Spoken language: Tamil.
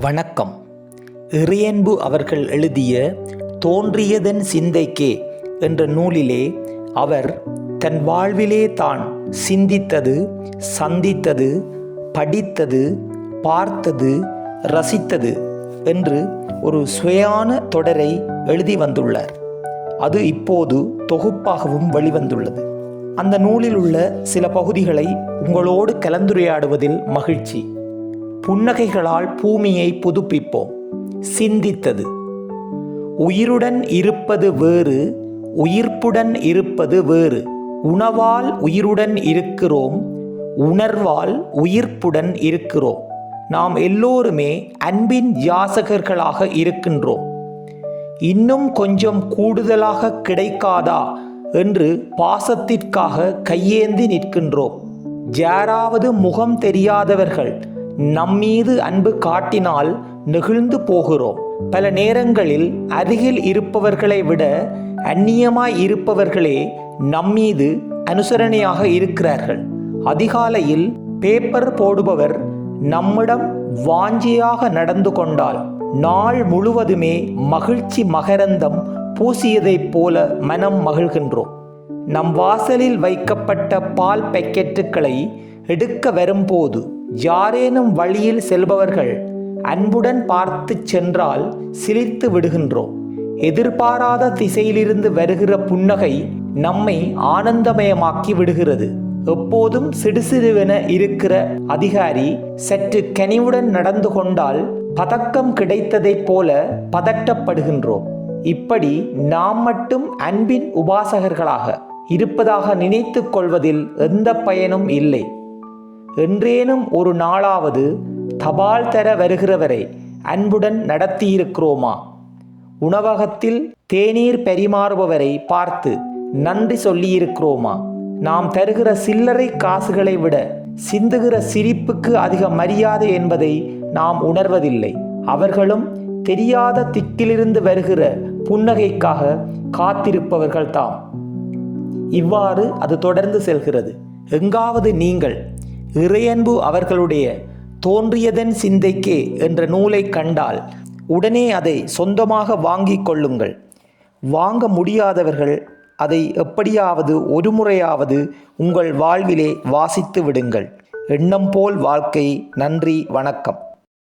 வணக்கம். இறையன்பு அவர்கள் எழுதிய தோன்றியதன் சிந்தைக்கே என்ற நூலிலே அவர் தன் வாழ்விலே தான் சிந்தித்தது, சந்தித்தது, படித்தது, பார்த்தது, ரசித்தது என்று ஒரு சுவையான தொடரை எழுதி வந்துள்ளார். அது இப்போது தொகுப்பாகவும் வெளிவந்துள்ளது. அந்த நூலில் உள்ள சில பகுதிகளை உங்களோடு கலந்துரையாடுவதில் மகிழ்ச்சி. புன்னகைகளால் பூமியை புதுப்பிப்போம். சிந்தித்தது. உயிருடன் இருப்பது வேறு, உயிர்ப்புடன் இருப்பது வேறு. உணவால் உயிருடன் இருக்கிறோம், உணர்வால் உயிர்ப்புடன் இருக்கிறோம். நாம் எல்லோருமே அன்பின் யாசகர்களாக இருக்கின்றோம். இன்னும் கொஞ்சம் கூடுதலாக கிடைக்காதா என்று பாசத்திற்காக கையேந்தி நிற்கின்றோம். யாராவது முகம் தெரியாதவர்கள் நம்மீது அன்பு காட்டினால் நெகிழ்ந்து போகிறோம். பல நேரங்களில் அருகில் இருப்பவர்களை விட அந்நியமாய் இருப்பவர்களே நம்மீது அனுசரணையாக இருக்கிறார்கள். அதிகாலையில் பேப்பர் போடுபவர் நம்மிடம் வாஞ்சியாக நடந்து கொண்டால் நாள் முழுவதுமே மகிழ்ச்சி மகரந்தம் பூசியதைப் போல மனம் மகிழ்கின்றோம். நம் வாசலில் வைக்கப்பட்ட பால் பாக்கெட்டுகளை எடுக்க வரும்போது யாரேனும் வழியில் செல்பவர்கள் அன்புடன் பார்த்து சென்றால் சிரித்து விடுகின்றோம். எதிர்பாராத திசையிலிருந்து வருகிற புன்னகை நம்மை ஆனந்தமயமாக்கி விடுகிறது. எப்போதும் சிடுசிடுவென இருக்கிற அதிகாரி சற்று கனிவுடன் நடந்து கொண்டால் பதக்கம் கிடைத்ததைப் போல பதட்டப்படுகின்றோம். இப்படி நாம் மட்டும் அன்பின் உபாசகர்களாக இருப்பதாக நினைத்து கொள்வதில் எந்த பயனும் இல்லை. என்றேனும் ஒரு நாளாவது தபால் தர வருகிறவரை அன்புடன் நடத்தியிருக்கிறோமா? உணவகத்தில் தேநீர் பரிமாறுபவரை பார்த்து நன்றி சொல்லியிருக்கிறோமா? நாம் தருகிற சில்லறை காசுகளை விட சிந்துகிற சிரிப்புக்கு அதிக மரியாதை என்பதை நாம் உணர்வதில்லை. அவர்களும் தெரியாத திக்கிலிருந்து வருகிற புன்னகைக்காக காத்திருப்பவர்கள்தாம். இவ்வாறு அது தொடர்ந்து செல்கிறது. எங்காவது நீங்கள் இறையன்பு அவர்களுடைய தோன்றியதன் சிந்தைக்கே என்ற நூலை கண்டால் உடனே அதை சொந்தமாக வாங்கிக் கொள்ளுங்கள். வாங்க முடியாதவர்கள் அதை எப்படியாவது ஒரு முறையாவது உங்கள் வாழ்விலே வாசித்து விடுங்கள். எண்ணம் போல் வாழ்க்கை. நன்றி, வணக்கம்.